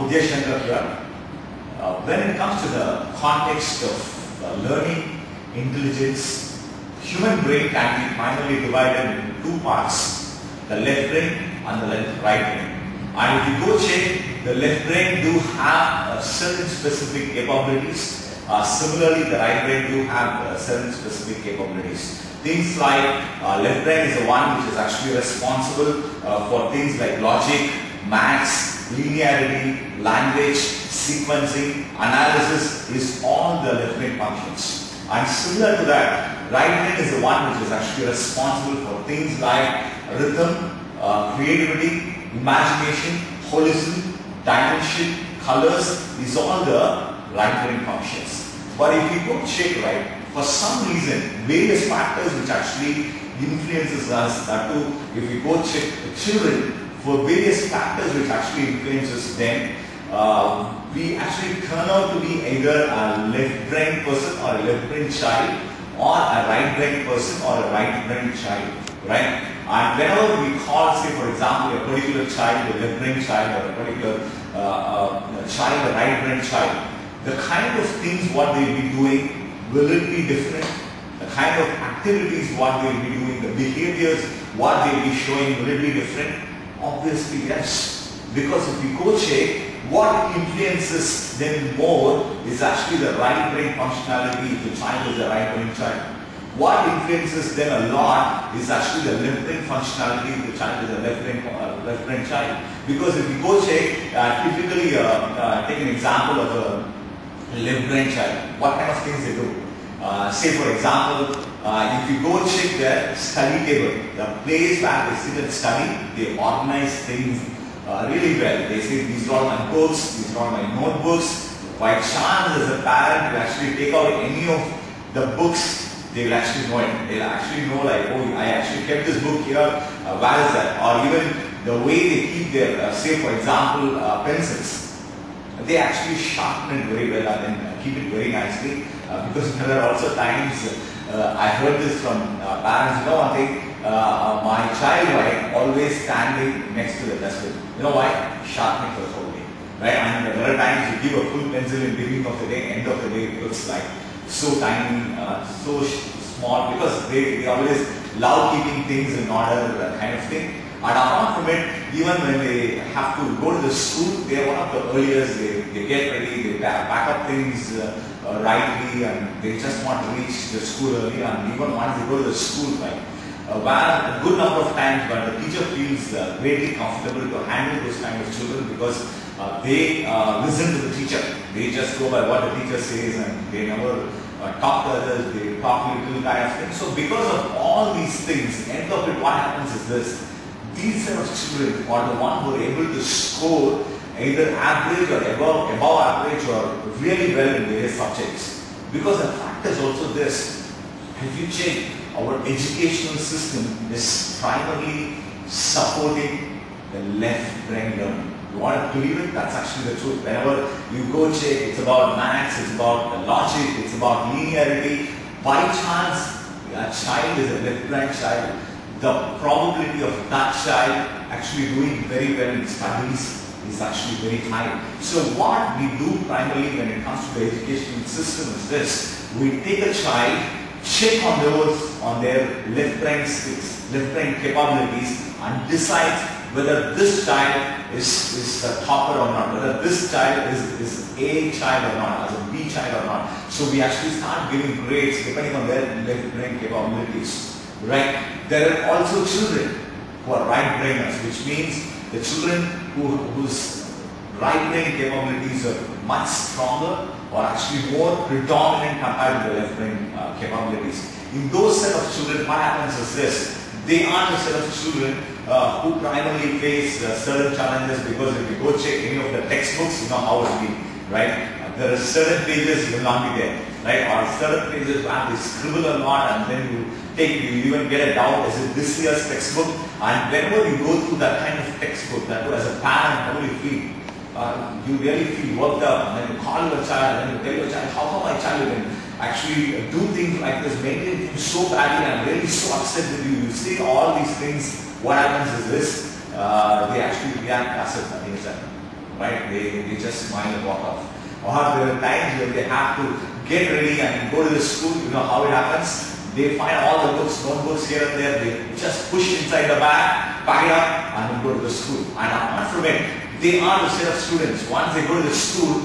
Vidya Shankar here. When it comes to the context of learning, intelligence, human brain can be primarily divided into two parts, the left brain and the right brain. And if you go check, the left brain do have certain specific capabilities. Similarly, the right brain do have certain specific capabilities. Things like left brain is the one which is actually responsible for things like logic, maths, linearity, language, sequencing, analysis is all the left brain functions. And similar to that, right brain is the one which is actually responsible for things like rhythm, creativity, imagination, holism, dimension, colors, these all the right brain functions. But if you go check, right, for some reason, various factors which actually influences us, that too, if you go check the children, for various factors which actually influences them, we actually turn out to be either a left brain person or a left brain child, or a right brain person or a right brain child, right? And whenever we call, say for example, a particular child a left brain child or a particular child a right brain child, the kind of things what they will be doing, will it be different? The kind of activities what they will be doing, the behaviors what they will be showing, will it be different? Obviously yes. Because if you go check, what influences them more is actually the right brain functionality if the child is a right brain child. What influences them a lot is actually the left brain functionality if the child is a left brain child. Because if you go check, typically take an example of a left brain child, what kind of things they do? Say for example, if you go check their study table, the place where they sit and study, they organize things really well. They say these are all my books, these are all my notebooks. By chance as a parent, you actually take out any of the books, they will actually know it. They will actually know like, oh, I actually kept this book here, where is that? Or even the way they keep their, say for example, pencils. They actually sharpen it very well and then keep it very nicely because there are also times I heard this from parents, you know one thing, my child right, always standing next to the dustbin. You know why? Sharpening for the whole day. Right? And there are times you give a full pencil in the beginning of the day, end of the day it looks like so tiny, so small because they always love keeping things in order kind of thing. And apart from it, even when they have to go to the school, they are one of the earliest, they get ready, they pack up things rightly and they just want to reach the school early, and even once they go to the school, right, where a good number of times where the teacher feels greatly comfortable to handle those kind of children because they listen to the teacher. They just go by what the teacher says and they never talk to others, they talk little kind of thing. So because of all these things, end of it, what happens is this. These set of children are the ones who are able to score either average or above average or really well in various subjects. Because the fact is also this, if you check, our educational system is primarily supporting the left brain learning. You want to believe it? That's actually the truth. Whenever you go check, it's about maths, it's about logic, it's about linearity. By chance, a child is a left brain child, the probability of that child actually doing very well in studies is actually very high. So what we do primarily when it comes to the educational system is this. We take a child, check on those on their left brain skills, left brain capabilities and decide whether this child is a topper or not, whether this child is A child or not, as a B child or not. So we actually start giving grades depending on their left brain capabilities. Right? There are also children who are right brainers, which means the children whose right brain capabilities are much stronger or actually more predominant compared to the left brain capabilities. In those set of children, what happens is this. They are the set of children who primarily face certain challenges because if you go check any of the textbooks, you know how it will be, right? There are certain pages will not be there, right? Or certain pages where they scribble a lot and then you even get a doubt, is it this year's textbook? And whenever you go through that kind of textbook, that as a parent, how do you feel? You really feel worked up, and then you call your child, and then you tell your child, how come my child can actually do things like this, maintain things so badly, and really so upset with you. You say all these things, what happens is this, they actually react passive against that. right? They just smile and walk off. Or there are times where they have to get ready and go to the school. You know how it happens? They find all the books, notebooks here and there. They just push inside the bag, pack it up, and then go to the school. And apart from it, they are the set of students. Once they go to the school,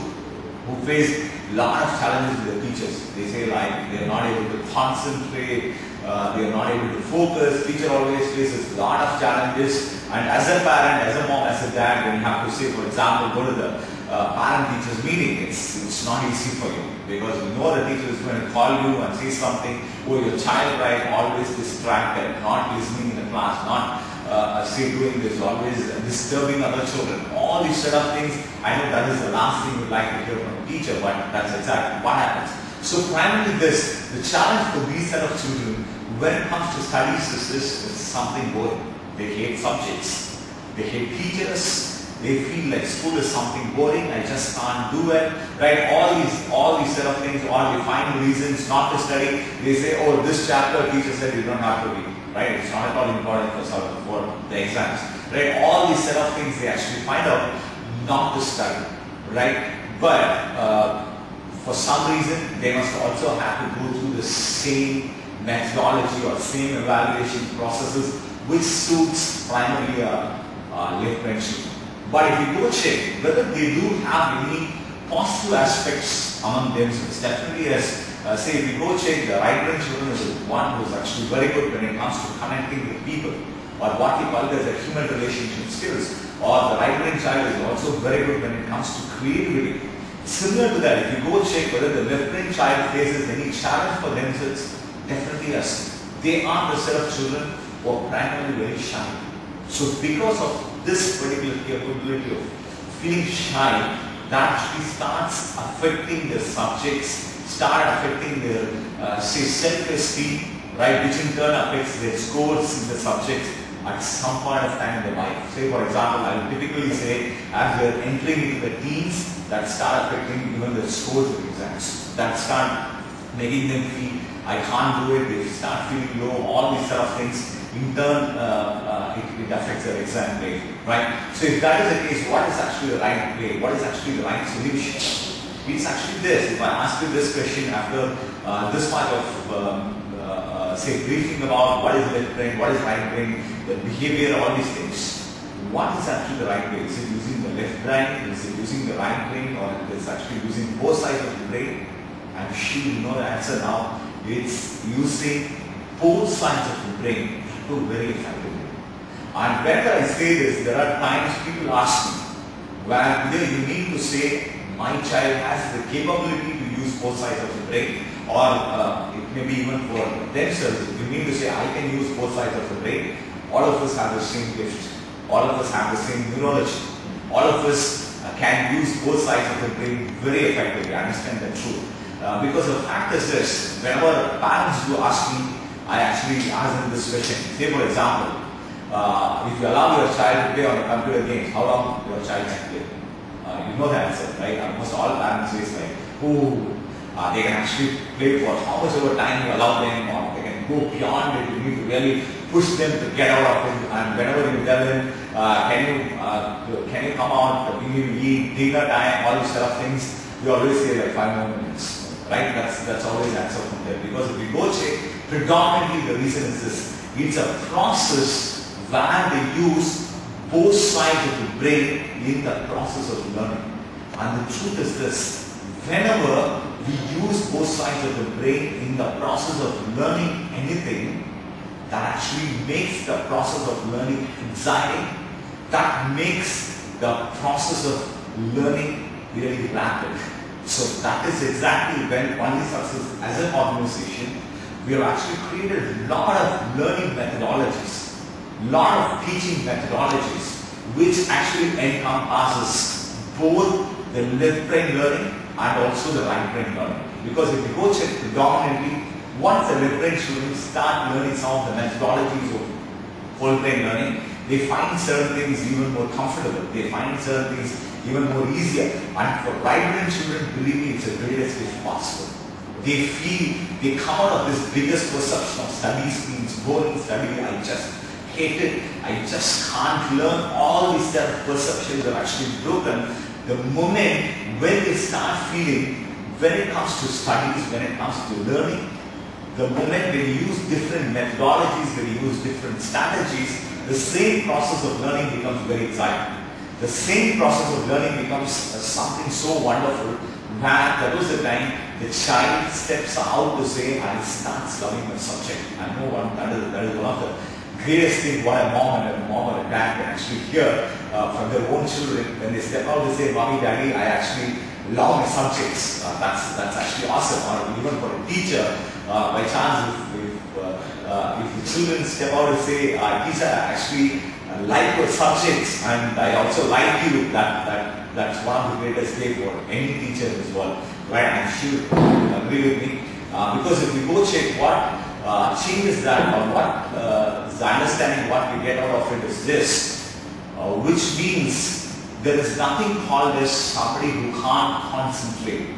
who face a lot of challenges with the teachers. They say like they are not able to concentrate, they are not able to focus. Teacher always faces a lot of challenges. And as a parent, as a mom, as a dad, when you have to say, for example, go to the parent-teachers meeting, it's not easy for you because you know the teacher is going to call you and say something. Oh, your child, right, always distracted, not listening in the class, not say doing this, always disturbing other children. All these sort of things, I know that is the last thing you'd like to hear from a teacher, but that's exactly what happens. So primarily this, the challenge for these set of children when it comes to studies is this, it's something boring. They hate subjects, they hate teachers, they feel like school is something boring, I just can't do it, right? All these set of things, or they find reasons not to study. They say, oh, this chapter teacher said you don't have to read, right? It's not at all important for the exams, right? All these set of things they actually find out not to study, right? But for some reason, they must also have to go through the same methodology or same evaluation processes which suits primarily left brain student. But if you go check whether they do have any positive aspects among themselves, definitely yes. Say if you go check, the right brain student is one who is actually very good when it comes to connecting with people, or what we call as the human relationship skills. Or the right brain child is also very good when it comes to creativity. Similar to that, if you go check whether the left brain child faces any challenge for themselves, definitely yes. They are the set of children who are primarily very shy. So because of this particular capability of feeling shy, that actually starts affecting the subjects, start affecting their say self-esteem, right, which in turn affects their scores in the subjects at some point of time in their life. Say for example, I will typically say as they are entering into the teens, that start affecting even the scores of exams, that start making them feel I can't do it, they start feeling low, all these sort of things. In turn, it affects their exam grade, right? So if that is the case, what is actually the right way? What is actually the right solution? It's actually this. If I ask you this question after this part of say briefing about what is left brain, what is right brain, the behavior, all these things, what is actually the right way? Is it using the left brain? Is it using the right brain? Or is it actually using both sides of the brain? I'm sure you know the answer now. It's using both sides of the brain to very effectively. And whenever I say this, there are times people ask me, where either you need to say, my child has the capability to use both sides of the brain, or it may be even for themselves, you need to say, I can use both sides of the brain. All of us have the same gift. All of us have the same neurology. All of us can use both sides of the brain very effectively. I understand the truth. Because the fact is this, whenever parents do ask me, I actually ask them this question. Say for example, if you allow your child to play on the computer games, how long your child can play? You know the answer, right? Almost all parents say like, oh, they can actually play for how much over time you allow them, or they can go beyond it. You need to really push them to get out of it. And whenever you tell them, can you come out, we need to eat, dinner time, all these sort of things, we always say like 5 more minutes. Right? That's always the answer from there. Because if we go check, predominantly the reason is this. It's a process where they use both sides of the brain in the process of learning. And the truth is this. Whenever we use both sides of the brain in the process of learning anything, that actually makes the process of learning exciting. That makes the process of learning really rapid. So that is exactly when Only Success as an organization, we have actually created a lot of learning methodologies, a lot of teaching methodologies, which actually encompasses both the left brain learning and also the right brain learning. Because if you go check predominantly, once the left brain students start learning some of the methodologies of whole brain learning, they find certain things even more comfortable. They find certain things even more easier. And for right brain children, believe me, it's the greatest if possible. They feel, they come out of this biggest perception of studies means boring study, I just hate it, I just can't learn. All these perceptions are actually broken The moment when they start feeling, when it comes to studies, when it comes to learning, the moment they use different methodologies, they use different strategies, the same process of learning becomes very exciting. The same process of learning becomes something so wonderful that there was a time the child steps out to say, and starts loving the subject. I know that is one of the greatest things what a mom or a dad can actually hear from their own children when they step out to say, Mommy, Daddy, I actually love my subjects. That's actually awesome. Or even for a teacher, by chance, if the children step out and say, Teacher, I actually like your subjects and I also like you, that's one of the greatest things for any teacher in this world. Right? I'm sure you agree with me. Because if we go check what changes that, or what the understanding what we get out of it is this, which means there is nothing called as somebody who can't concentrate.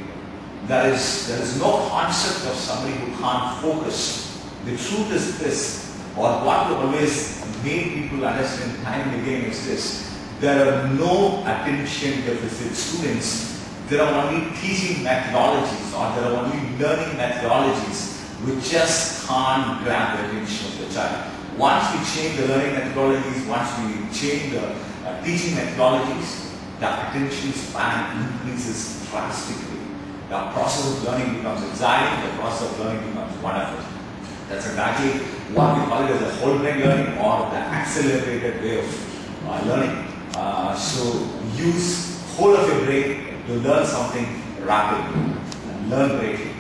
There is no concept of somebody who can't focus. The truth is this, or what we always make people understand time and again is this: there are no attention deficit students. There are only teaching methodologies, or there are only learning methodologies which just can't grab the attention of the child. Once we change the learning methodologies, once we change the teaching methodologies, the attention span increases drastically. The process of learning becomes exciting, the process of learning becomes wonderful. That's exactly what we call it as a whole brain learning, or the accelerated way of learning. So use whole of your brain to learn something rapidly and learn greatly.